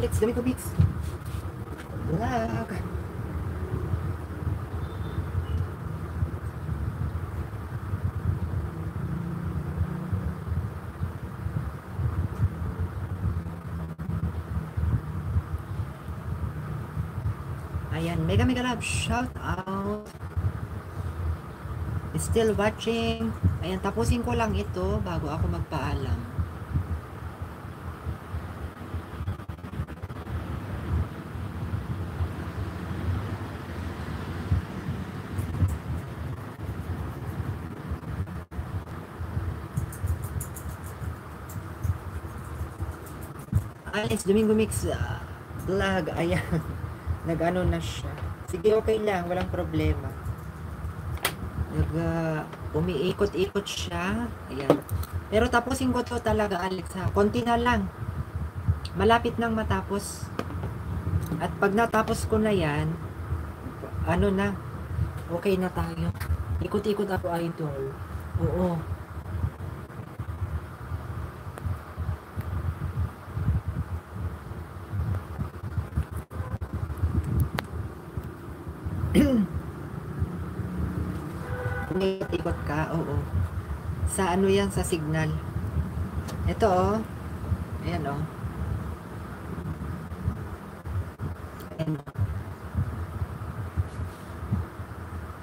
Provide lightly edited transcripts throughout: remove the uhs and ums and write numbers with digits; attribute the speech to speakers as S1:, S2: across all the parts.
S1: Alex Domingo Mix. Vlog. Ayan, mega love, shout out. Still watching. Ayan, tapusin ko lang ito bago ako magpaalam. Alex Domingo Mix vlog. Ayan. Nag-ano na siya. Sige, okay lang. Walang problema. Umiikot-ikot siya. Ayan. Pero tapusin ko to talaga, Alex, ha. Konti na lang. Malapit nang matapos. At pag natapos ko na yan, ano na, okay na tayo. Ikot-ikot ako, idol. Oo. Ikot ka, oo. Sa ano yan, sa signal. Ito, oh. Ayan, oh. Ayan.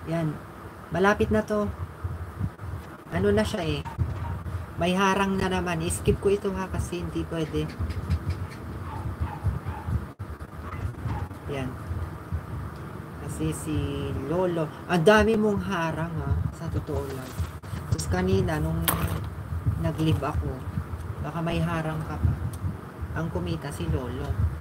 S1: Yan. Malapit na to. Ano na siya eh. May harang na naman. I-skip ko ito ha kasi hindi pwede. Yan. Kasi si Lolo, ang dami mong harang ha, sa totoo lang. Tapos kanina nung nag-live ako, baka may harang ka pa. Ang kumita si Lolo.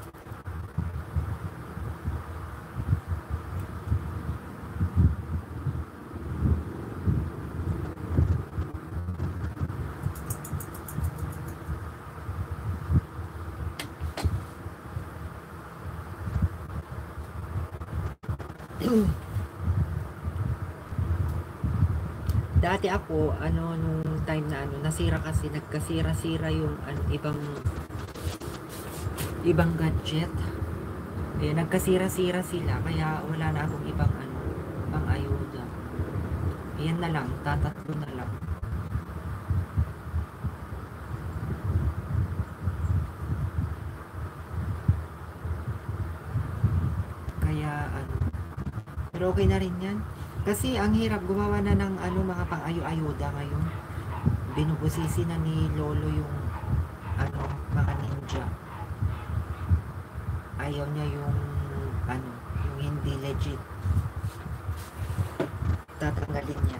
S1: Dati ako, ano, nung time na ano, nasira kasi, nagkasira-sira yung ibang gadget. Eh, nagkasira-sira sila, kaya wala na akong ibang ano, pang ayuda. Yan na lang, tatatlo na lang. Kaya ano, pero okay na rin yan. Kasi ang hirap gumawa na ng ano, mga pang-ayo-ayuda ngayon. Binubusisi na ni Lolo yung ano, mga ninja. Ayaw niya yung ano, yung hindi legit. Tatanggalin niya.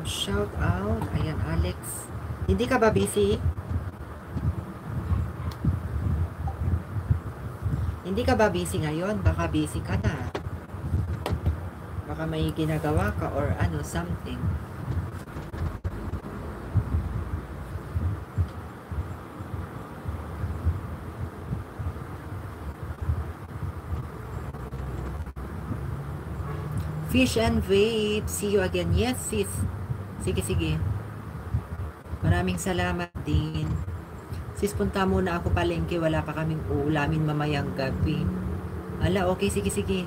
S1: Shout out. Ayan, Alex. Hindi ka ba busy? Hindi ka ba busy ngayon? Baka busy ka na. Baka may ginagawa ka or ano, something. Fish and vape. See you again. Yes, sis. Sige. Maraming salamat din. Sis, punta muna ako palengke. Wala pa kaming uulamin mamayang gabi. Ala, okay. Sige.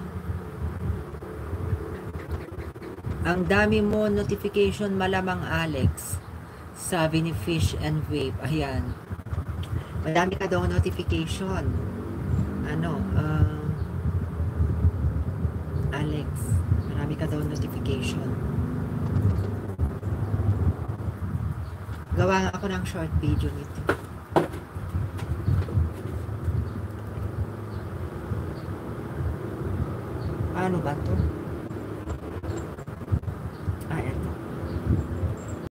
S1: Ang dami mo notification malamang, Alex. Sabi ni Fish and Vape. Ayan. Madami ka daw notification. Ano, Alex. Marami ka daw notification. Gawa nga ako ng short video nito. Ano ba to?